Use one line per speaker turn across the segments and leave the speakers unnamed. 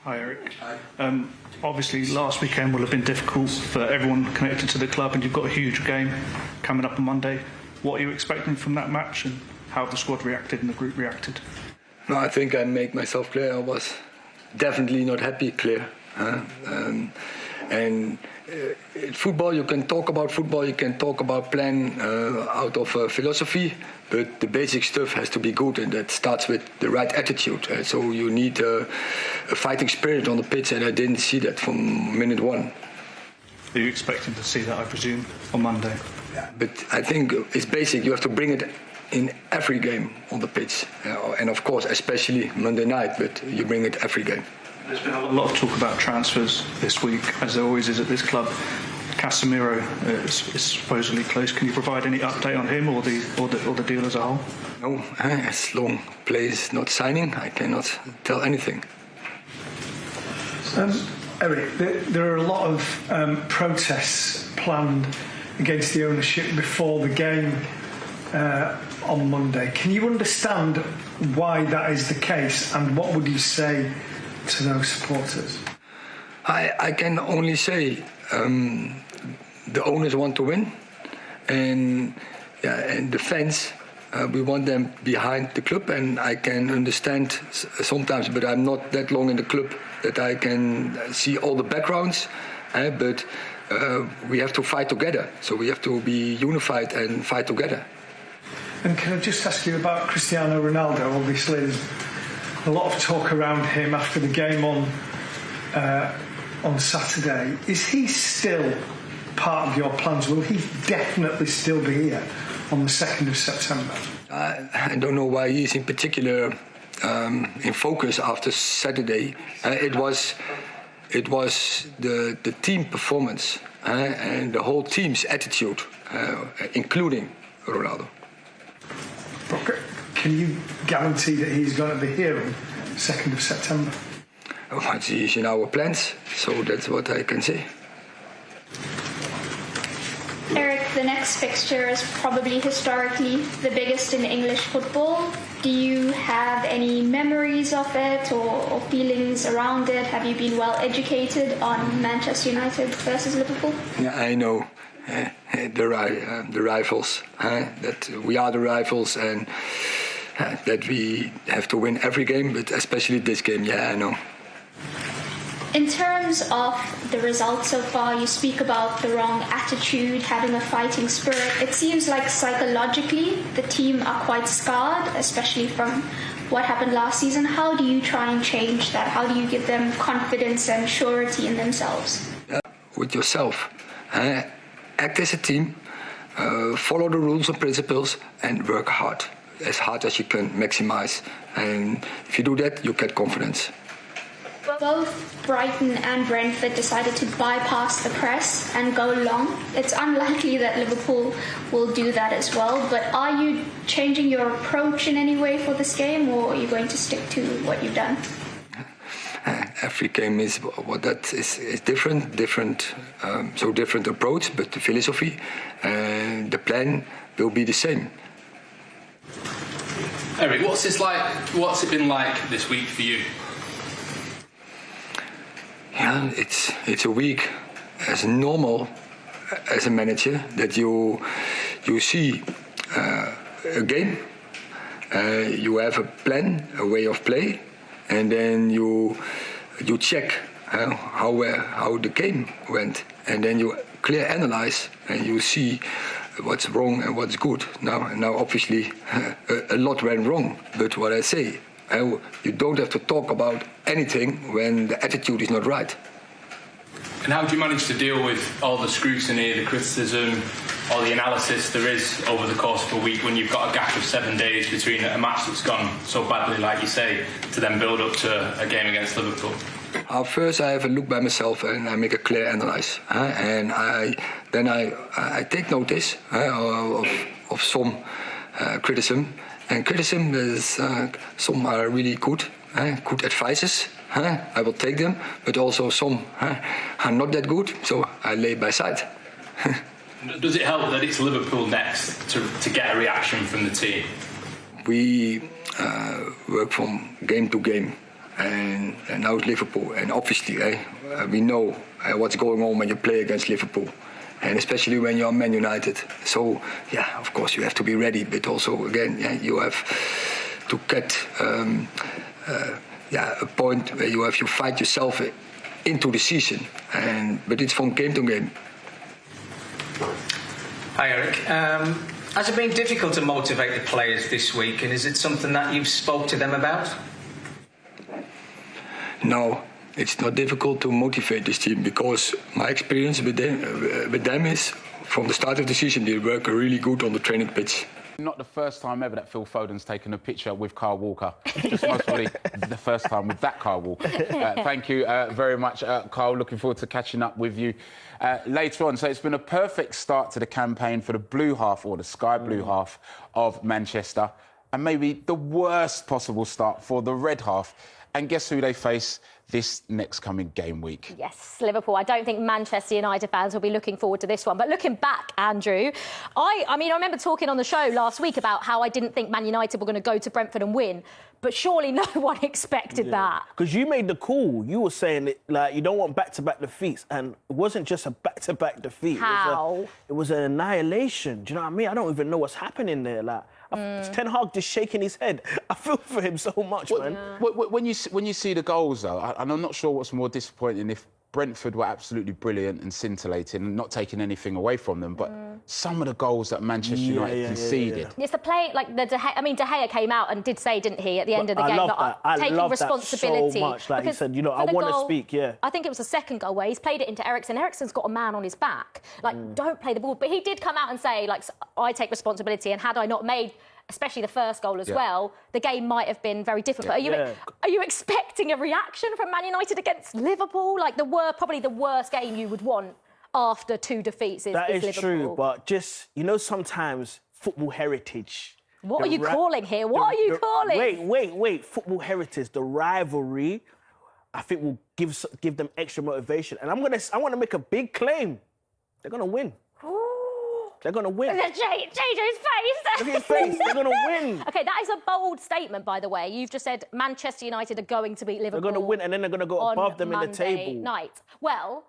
Hi, Erik.
Hi.
Obviously, last weekend will have been difficult for everyone connected to the club, and you've got a huge game coming up on Monday. What are you expecting from that match, and how have the squad reacted and the group reacted?
No, I think I make myself clear. I was definitely not happy, clear. In football, you can talk about football, you can talk about plan out of philosophy, but the basic stuff has to be good, and that starts with the right attitude. So you need a fighting spirit on the pitch, and I didn't see that from minute one.
Are you expecting to see that, I presume, on Monday?
Yeah, but I think it's basic. You have to bring it in every game on the pitch, and of course, especially Monday night, but you bring it every game.
There's been a lot of talk about transfers this week, as there always is at this club. Casemiro is supposedly close. Can you provide any update on him or the deal as a whole?
No, as long players not signing, I cannot tell anything.
Erik, there are a lot of protests planned against the ownership before the game on Monday. Can you understand why that is the case, and what would you say to those supporters?
I can only say the owners want to win, and the fans, we want them behind the club, and I can understand sometimes, but I'm not that long in the club that I can see all the backgrounds, but we have to fight together, so we have to be unified and fight together.
And can I just ask you about Cristiano Ronaldo? Obviously there's a lot of talk around him after the game on Saturday. Is he still part of your plans? Will he definitely still be here on the 2nd of September?
I don't know why he's in particular in focus after Saturday. It was the team performance and the whole team's attitude, including Ronaldo.
Okay. Can you guarantee that he's going to be here on 2nd of September?
He's in our plans, so that's what I can say.
Erik, the next fixture is probably historically the biggest in English football. Do you have any memories of it or feelings around it? Have you been well educated on Manchester United versus Liverpool?
Yeah, I know. The rivals, that we are the rivals, and that we have to win every game, but especially this game, yeah, I know.
In terms of the results so far, you speak about the wrong attitude, having a fighting spirit. It seems like psychologically the team are quite scarred, especially from what happened last season. How do you try and change that? How do you give them confidence and surety in themselves?
With yourself. Act as a team, follow the rules and principles, and work hard as you can, maximize. And if you do that, you get confidence.
Both Brighton and Brentford decided to bypass the press and go long. It's unlikely that Liverpool will do that as well, but are you changing your approach in any way for this game, or are you going to stick to what you've done?
Every game is what that is different. So different approach, but the philosophy and the plan will be the same.
Erik, what's it been like this week for you?
Yeah, it's a week as normal as a manager that you see a game, you have a plan, a way of play, and then you check how the game went, and then you clear analyze and you see what's wrong and what's good. Now obviously a lot went wrong, but what I say, you don't have to talk about anything when the attitude is not right.
And how do you manage to deal with all the scrutiny, the criticism, all the analysis there is over the course of a week when you've got a gap of 7 days between a match that's gone so badly, like you say, to then build up to a game against Liverpool?
First, I have a look by myself and I make a clear analysis, and I take notice of some criticism. And criticism is some are really good advices. I will take them, but also some are not that good, so I lay by side.
Does it help that it's Liverpool next to get a reaction from the team?
We work from game to game. and now it's Liverpool. And obviously, we know what's going on when you play against Liverpool, and especially when you're Man United. So, yeah, of course you have to be ready, but also again, you have to get a point where you fight yourself into the season, but it's from game to game.
Hi, Erik. Has it been difficult to motivate the players this week, and is it something that you've spoke to them about?
No, it's not difficult to motivate this team, because my experience with them is from the start of the season they work really good on the training pitch.
Not the first time ever that Phil Foden's taken a picture with Kyle Walker. Just most probably the first time with that Kyle Walker. Thank you very much, Kyle. Looking forward to catching up with you later on. So it's been a perfect start to the campaign for the blue half, or the sky blue half of Manchester, and maybe the worst possible start for the red half. And guess who they face this next coming game week?
Yes, Liverpool. I don't think Manchester United fans will be looking forward to this one. But looking back, Andrew, I remember talking on the show last week about how I didn't think Man United were going to go to Brentford and win. But surely no one expected that.
Because you made the call. You were saying it, like, you don't want back-to-back defeats. And it wasn't just a back-to-back defeat.
How?
It was an annihilation. Do you know what I mean? I don't even know what's happening there. Like, Ten Hag just shaking his head. I feel for him so much, man.
When you see the goals, though, and I'm not sure what's more disappointing, if Brentford were absolutely brilliant and scintillating and not taking anything away from them, but some of the goals that Manchester United conceded.
It's the play, like De Gea came out and did say, didn't he, at the end of the game, taking responsibility.
So much. Like he said, I want to speak. I
think it was the second goal where he's played it into Eriksen. Eriksen's got a man on his back. Like, don't play the ball. But he did come out and say, like, I take responsibility, and had I not made, especially the first goal as well, the game might have been very different. But are you expecting a reaction from Man United against Liverpool? Like, probably the worst game you would want after 2 defeats is Liverpool.
That is true, but just, sometimes football heritage.
What are you calling here? What are you calling?
Wait. Football heritage, the rivalry, I think will give them extra motivation. And I want to make a big claim. They're going to win. They're going to win.
JJ's face.
Look at his face. They're going to win.
OK, that is a bold statement, by the way. You've just said Manchester United are going to beat Liverpool.
They're going to win, and then they're going to go above them in the table.
Night. Well,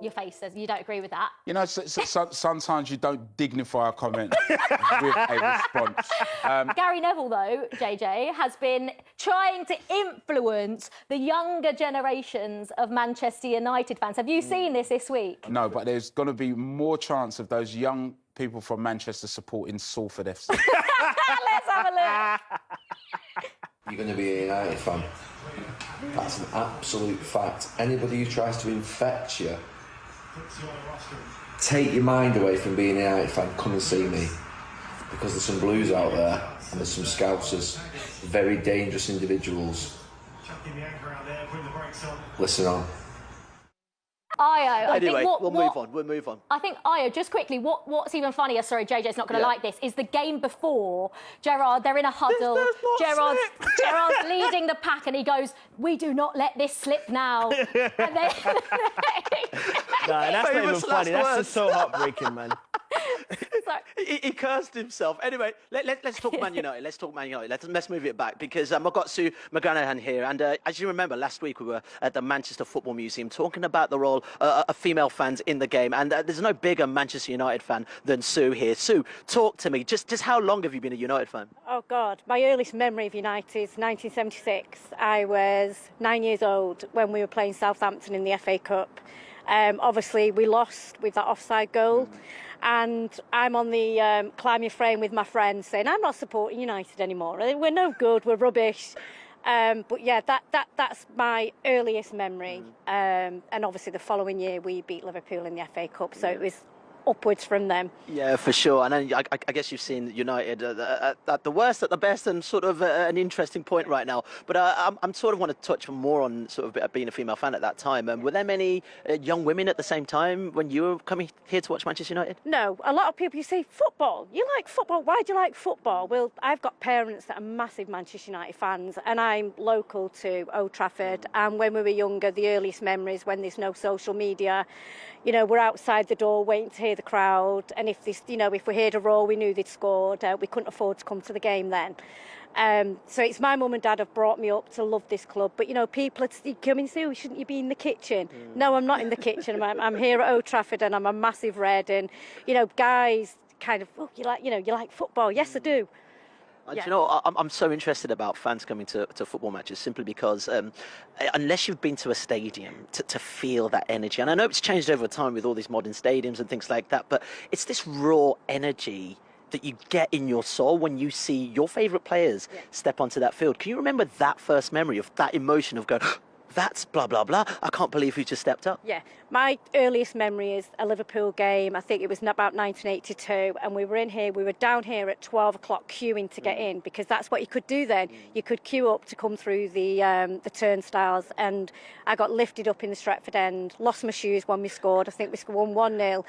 your face says you don't agree with that.
Sometimes you don't dignify a comment with a response.
Gary Neville, though, JJ, has been trying to influence the younger generations of Manchester United fans. Have you seen this week?
No, but there's going to be more chance of those young people from Manchester supporting Salford FC.
Let's have a look.
You're going to be a United fan. That's an absolute fact. Anybody who tries to infect you, take your mind away from being a United fan, come and see me. Because there's some Blues out there, and there's some Scousers, very dangerous individuals. Listen on.
Io,
anyway, we'll move on.
I think, Io, just quickly, what's even funnier, sorry, JJ's not going to like this, is the game before, Gerrard, they're in a huddle, Gerrard's leading the pack, and he goes, we do not let this slip now. And then...
that's not even funny, that's just so heartbreaking, man.
He cursed himself. Anyway, let's talk Man United. Let's move it back, because I've got Sue McGranahan here. And as you remember, last week we were at the Manchester Football Museum talking about the role of female fans in the game. And there's no bigger Manchester United fan than Sue here. Sue, talk to me. Just how long have you been a United fan?
Oh, God. My earliest memory of United is 1976. I was 9 years old when we were playing Southampton in the FA Cup. Obviously, we lost with that offside goal. And I'm on the climb your frame with my friends saying, I'm not supporting United anymore. We're no good, we're rubbish. But yeah, that's my earliest memory. And obviously the following year we beat Liverpool in the FA Cup, so it was upwards from them.
Yeah, for sure. And then I guess you've seen United at the worst, at the best, and sort of an interesting point right now. But I'm sort of want to touch more on sort of being a female fan at that time. Were there many young women at the same time when you were coming here to watch Manchester United?
No. A lot of people, you say, football. You like football? Why do you like football? Well, I've got parents that are massive Manchester United fans, and I'm local to Old Trafford. And when we were younger, the earliest memories, when there's no social media, we're outside the door waiting to hear the crowd, and if we heard a roar, we knew they'd scored. We couldn't afford to come to the game then. So it's my mum and dad have brought me up to love this club. But, you know, people are coming and say, oh, shouldn't you be in the kitchen? No, I'm not in the kitchen. I'm here at Old Trafford and I'm a massive red. And, you know, guys kind of, oh, you like football? Yes, I do.
Do you know, I'm so interested about fans coming to football matches simply because unless you've been to a stadium to feel that energy, and I know it's changed over time with all these modern stadiums and things like that, but it's this raw energy that you get in your soul when you see your favourite players step onto that field. Can you remember that first memory of that emotion of going, that's blah, blah, blah, I can't believe who just stepped up?
Yeah, my earliest memory is a Liverpool game. I think it was about 1982, and we were down here at 12 o'clock queuing to get in, because that's what you could do then. You could queue up to come through the turnstiles, and I got lifted up in the Stretford end, lost my shoes when we scored. I think we won 1-0.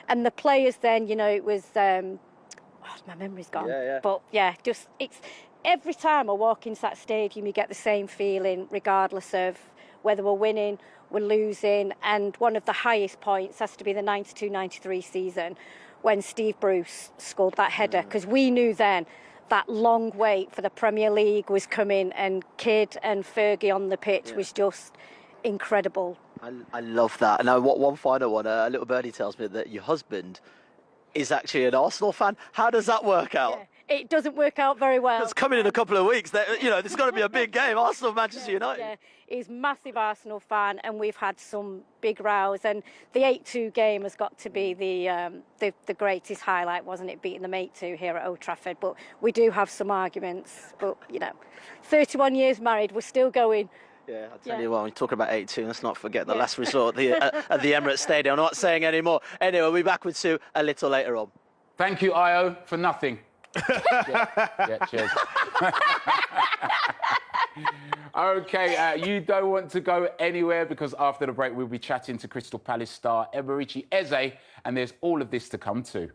And the players then, you know, it was... my memory's gone. But yeah, it's every time I walk into that stadium, you get the same feeling, regardless of whether we're winning, we're losing. And one of the highest points has to be the 92-93 season when Steve Bruce scored that header, because we knew then that long wait for the Premier League was coming, and Kidd and Fergie on the pitch was just incredible.
I love that. Now, one final one. A little birdie tells me that your husband is actually an Arsenal fan. How does that work out?
Yeah. It doesn't work out very well.
It's coming in a couple of weeks. You know, there's got to be a big game. Arsenal, Manchester United.
Yeah, he's a massive Arsenal fan, and we've had some big rows. And the 8-2 game has got to be the greatest highlight, wasn't it? Beating them 8-2 here at Old Trafford. But we do have some arguments. But, you know, 31 years married, we're still going.
Yeah, I'll tell you what, when you talk about 8-2, let's not forget the last resort at the Emirates Stadium. I'm not saying any more. Anyway, we'll be back with Sue a little later on.
Thank you, Io, for nothing. Cheers. OK, you don't want to go anywhere, because after the break, we'll be chatting to Crystal Palace star Eberechi Eze, and there's all of this to come too.